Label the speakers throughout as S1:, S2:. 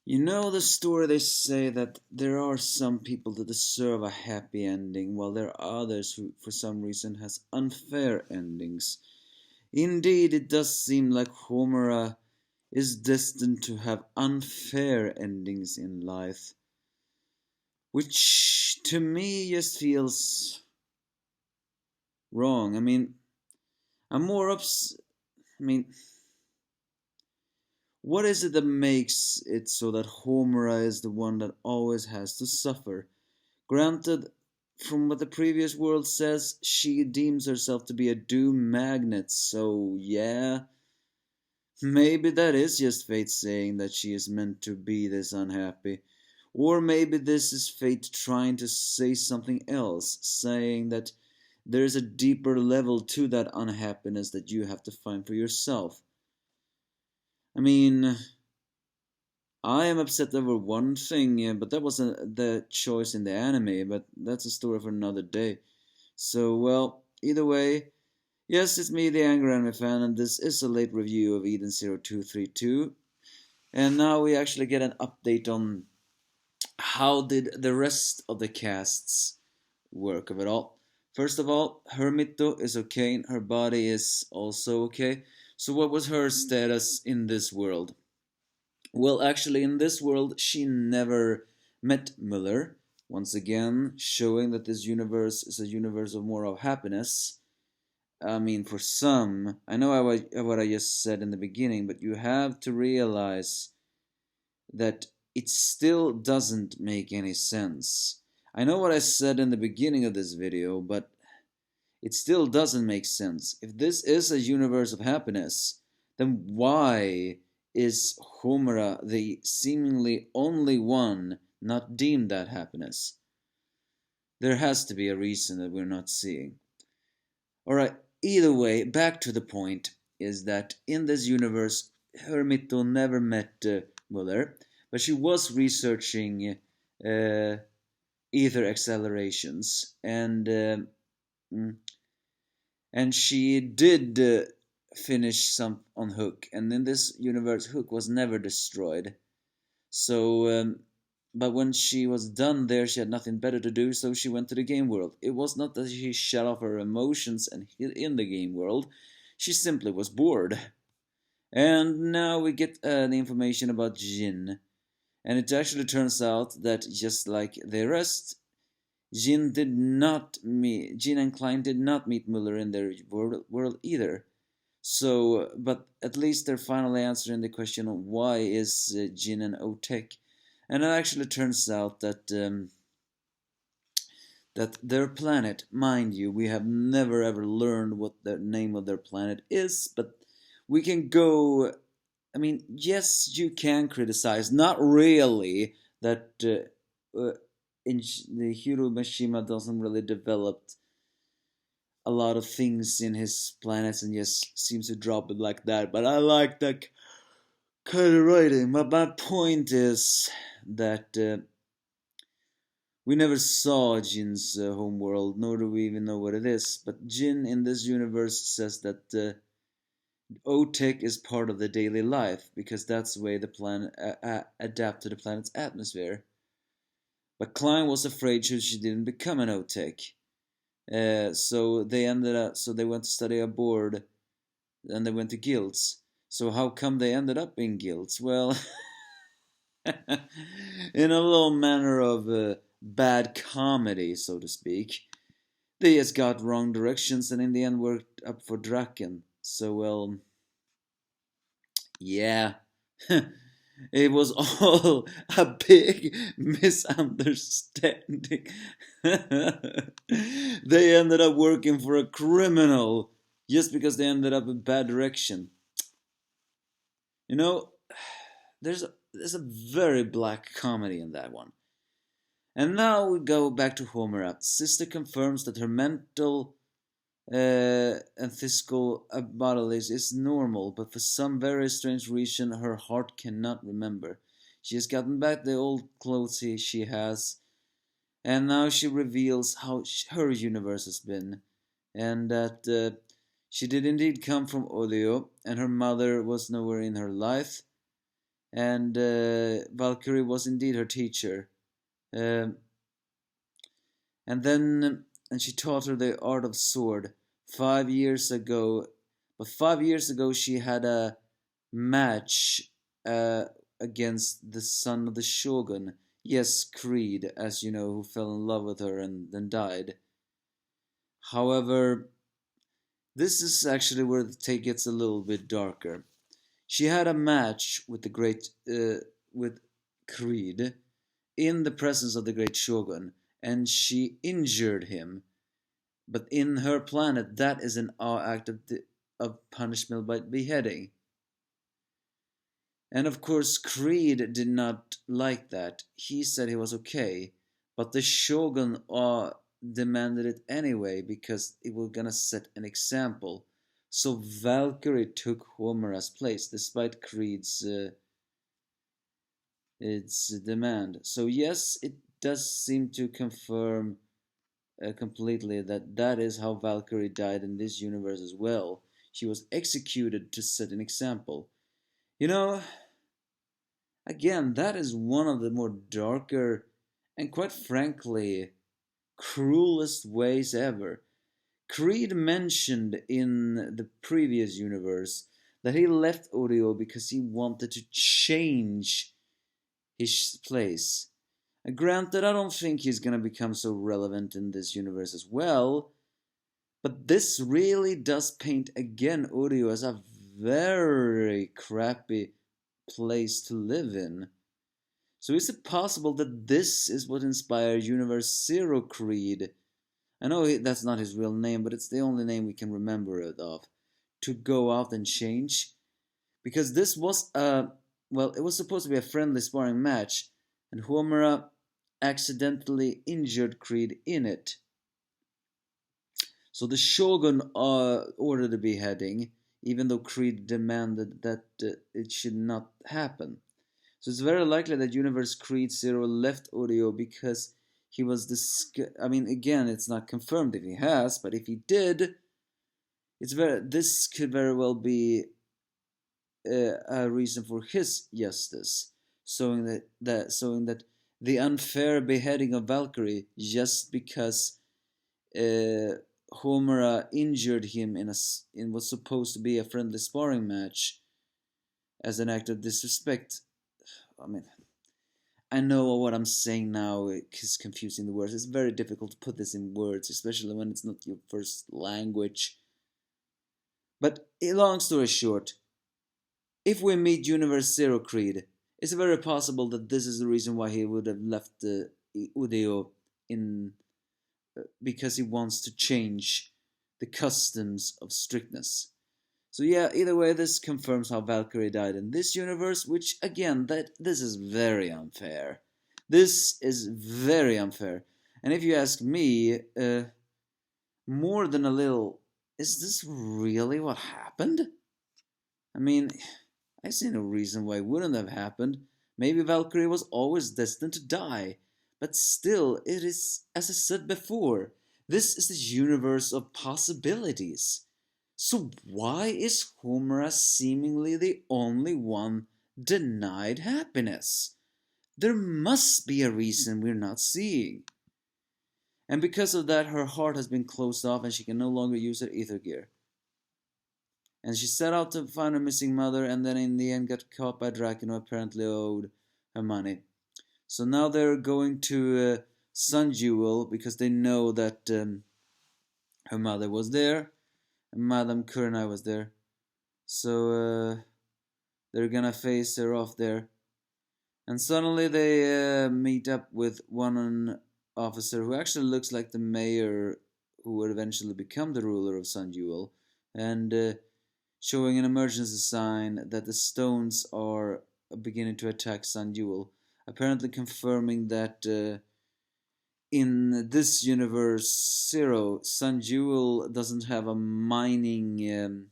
S1: You know the story they say that there are some people that deserve a happy ending while there are others who for some reason has unfair endings. Indeed, it does seem like Homura is destined to have unfair endings in life, which to me just feels wrong. I'm more I mean, what is it that makes it so that Homura is the one that always has to suffer? Granted, from what the previous world says, she deems herself to be a doom magnet, so yeah, maybe that is just fate saying that she is meant to be this unhappy. Or maybe this is fate trying to say something else, saying that there is a deeper level to that unhappiness that you have to find for yourself. I mean, I am upset over one thing, yeah, but that wasn't the choice in the anime, but that's a story for another day. So, well, either way, yes, it's me, the Angry Anime Fan, and this is a late review of Eden 0232. And now we actually get an update on how did the rest of the casts work of it all. First of all, Hermito is okay, and her body is also okay. So what was her status in this world? Well, actually, in this world, she never met Muller. Once again, showing that this universe is a universe of more of happiness. I mean, for some, I know what I just said in the beginning, but you have to realize that it still doesn't make any sense. I know what I said in the beginning of this video, but it still doesn't make sense. If this is a universe of happiness, then why is Homura the seemingly only one not deemed that happiness? There has to be a reason that we're not seeing. Alright, either way, back to the point is that in this universe, Hermito never met Muller, but she was researching ether accelerations, mm, and she did finish some on Hook, and in this universe, Hook was never destroyed. So, but when she was done there, she had nothing better to do, so she went to the game world. It was not that she shut off her emotions and hid in the game world, she simply was bored. And now we get the information about Jin. And it actually turns out that just like the rest, Jin and Klein did not meet Muller in their world either. So, but at least they're finally answering the question of why is Jin and Otek, and it actually turns out that their planet, mind you, we have never ever learned what the name of their planet is, but we can go. I mean, yes, you can criticize, not really, that in the Hiro Mishima doesn't really develop a lot of things in his planets and just seems to drop it like that. But I like that kind of writing. But my point is that we never saw Jin's homeworld, nor do we even know what it is. But Jin in this universe says that Otek is part of the daily life because that's the way the planet adapt to the planet's atmosphere. But Klein was afraid she didn't become an Otek. So they ended up. So they went to study abroad, and they went to guilds. So how come they ended up in guilds? Well, in a little manner of bad comedy, so to speak, they just got wrong directions, and in the end worked up for Draken. So well, yeah. It was all a big misunderstanding. They ended up working for a criminal just because they ended up in bad direction. You know, there's a very black comedy in that one. And now we go back to Homura. Sister confirms that her mental and physical abilities is normal, but for some very strange reason, her heart cannot remember. She has gotten back the old clothes she has, and now she reveals how her universe has been, and that she did indeed come from Odio, and her mother was nowhere in her life. and Valkyrie was indeed her teacher. Um, and she taught her the art of sword 5 years ago. But 5 years ago, she had a match uh, against the son of the shogun. Yes, Creed, as you know, who fell in love with her and then died. However, this is actually where the take gets a little bit darker. She had a match with the great with Creed in the presence of the great shogun, and she injured him. But in her planet, that is an act of punishment by beheading. And of course, Creed did not like that. He said he was okay, but the shogun demanded it anyway because it was gonna set an example. So Valkyrie took Homura's place despite Creed's its demand. So yes, it does seem to confirm completely that that is how Valkyrie died in this universe as well. She was executed to set an example. You know, again, that is one of the more darker and quite frankly cruelest ways ever. Creed mentioned in the previous universe that he left Odio because he wanted to change his place. Granted, I don't think he's gonna become so relevant in this universe as well, but this really does paint again Odio as a very crappy place to live in. So is it possible that this is what inspired Universe Zero Creed? I know that's not his real name, but it's the only name we can remember it of. To go out and change? Because this was well, it was supposed to be a friendly sparring match, and Homura accidentally injured Creed in it. So the shogun ordered the beheading, even though Creed demanded that it should not happen. So it's very likely that Universe Creed Zero left Odio because he was I mean, again, it's not confirmed if he has, but if he did, this could very well be a reason for his justice, showing that the unfair beheading of Valkyrie just because Homura injured him in what's supposed to be a friendly sparring match as an act of disrespect. I mean, I know what I'm saying now is confusing the words. It's very difficult to put this in words, especially when it's not your first language. But long story short, if we meet Universe Zero Creed, it's very possible that this is the reason why he would have left Udio in because he wants to change the customs of strictness. So yeah, either way, this confirms how Valkyrie died in this universe, which again, that this is very unfair. This is very unfair. And if you ask me, more than a little, is this really what happened? I mean, I see no reason why it wouldn't have happened. Maybe Valkyrie was always destined to die. But still, it is, as I said before, this is the universe of possibilities. So why is Homura seemingly the only one denied happiness? There must be a reason we're not seeing. And because of that, her heart has been closed off and she can no longer use her ether gear. And she set out to find her missing mother and then in the end got caught by Draken who apparently owed her money. So now they're going to Sun Jewel because they know that her mother was there and Madame Kurenai was there. So they're gonna face her off there. And suddenly they meet up with one officer who actually looks like the mayor who would eventually become the ruler of Sun Jewel. And showing an emergency sign that the stones are beginning to attack Sun Jewel. Apparently confirming that in this universe Zero, Sun Jewel doesn't have a mining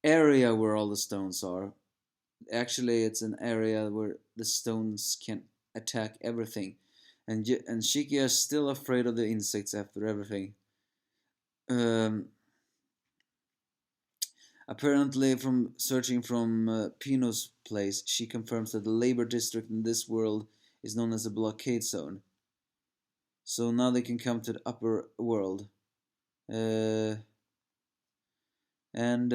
S1: area where all the stones are. Actually, it's an area where the stones can attack everything. And Shiki is still afraid of the insects after everything. Apparently, from searching from Pino's place, she confirms that the labor district in this world is known as a blockade zone. So now they can come to the upper world. Uh, and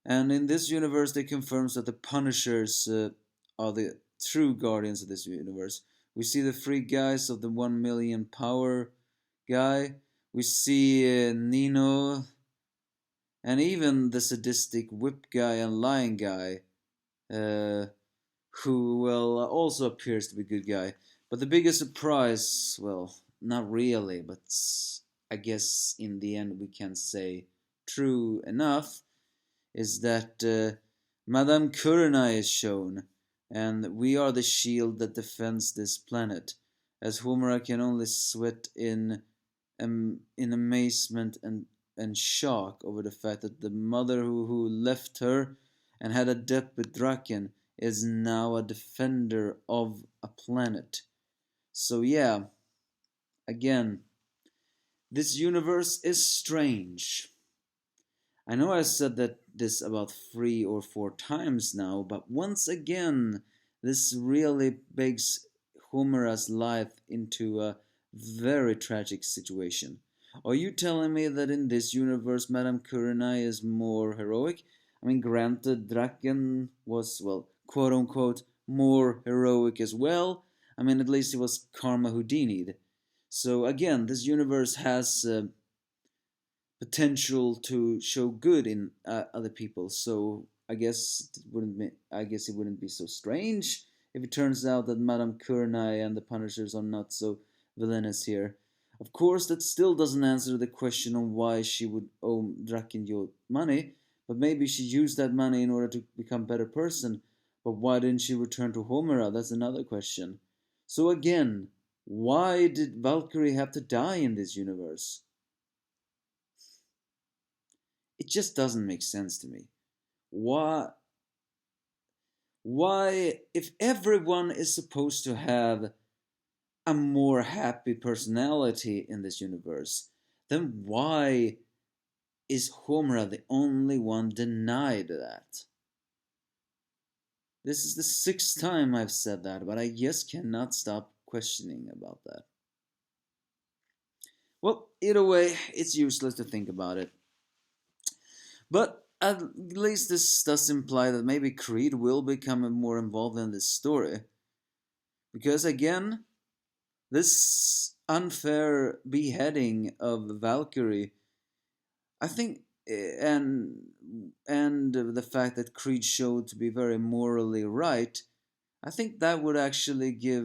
S1: and in this universe, they confirms that the Punishers are the true guardians of this universe. We see the three guys of the 1 million power guy. We see Nino, and even the sadistic whip guy and lion guy, uh, who well also appears to be a good guy. But the biggest surprise, well, not really, but I guess in the end we can say true enough, is that Madame Kurina is shown, and we are the shield that defends this planet, as Homura can only sweat in amazement and shock over the fact that the mother who left her and had a debt with Draken is now a defender of a planet. So yeah, again, this universe is strange. I know I said that this about 3 or 4 times now, but once again, this really begs Homura's life into a very tragic situation. Are you telling me that in this universe, Madame Kurenai is more heroic? I mean, granted, Draken was, well, quote unquote, more heroic as well. I mean, at least he was Karma Houdini'd. So again, this universe has potential to show good in other people. So I guess it wouldn't be so strange if it turns out that Madame Kurnai and the Punishers are not so villainous here. Of course, that still doesn't answer the question on why she would owe Drakenjot money, but maybe she used that money in order to become a better person. But why didn't she return to Homura? That's another question. So again, why did Valkyrie have to die in this universe? It just doesn't make sense to me. Why if everyone is supposed to have a more happy personality in this universe, then why is Homura the only one denied that? This is the 6th time I've said that, but I just cannot stop questioning about that. Well, either way, it's useless to think about it. But at least this does imply that maybe Creed will become more involved in this story. Because again, this unfair beheading of Valkyrie, I think, and the fact that Creed showed to be very morally right, I think that would actually give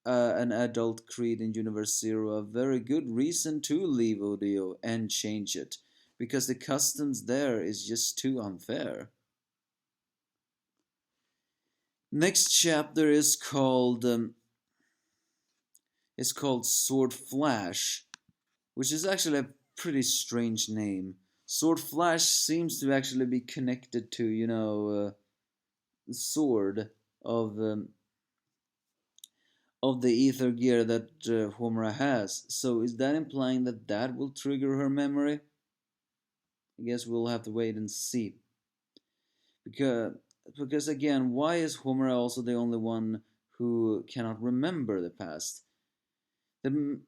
S1: an adult Creed in Universe Zero a very good reason to leave Odio and change it, because the customs there is just too unfair. Next chapter is called Sword Flash, which is actually a pretty strange name. Sword Flash seems to actually be connected to, the sword of the ether gear that Homura has. So is that implying that that will trigger her memory? I guess we'll have to wait and see. Because because again, why is Homura also the only one who cannot remember the past? The,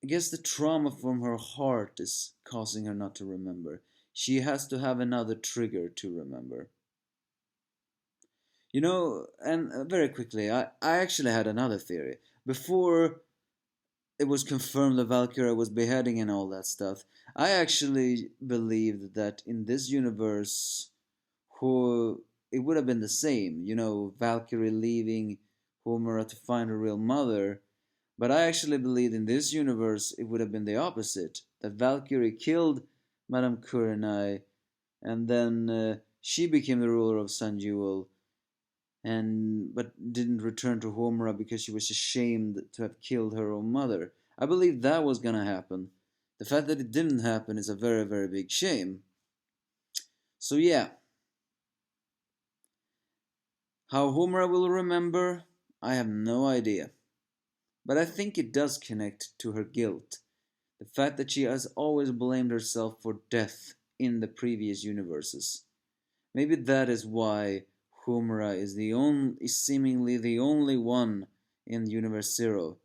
S1: I guess the trauma from her heart is causing her not to remember. She has to have another trigger to remember. And very quickly, I actually had another theory. Before it was confirmed that Valkyria was beheading and all that stuff, I actually believed that in this universe, who it would have been the same. Valkyrie leaving Homura to find her real mother. But I actually believed in this universe it would have been the opposite. That Valkyrie killed Madame Kurenai, and then she became the ruler of San Jewel, but didn't return to Homura because she was ashamed to have killed her own mother. I believed that was gonna happen. The fact that it didn't happen is a very, very big shame. So yeah, how Homura will remember, I have no idea. But I think it does connect to her guilt. The fact that she has always blamed herself for death in the previous universes. Maybe that is why Homura is seemingly the only one in Universe Zero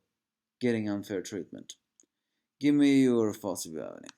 S1: getting unfair treatment. Give me your thoughts, Viviani.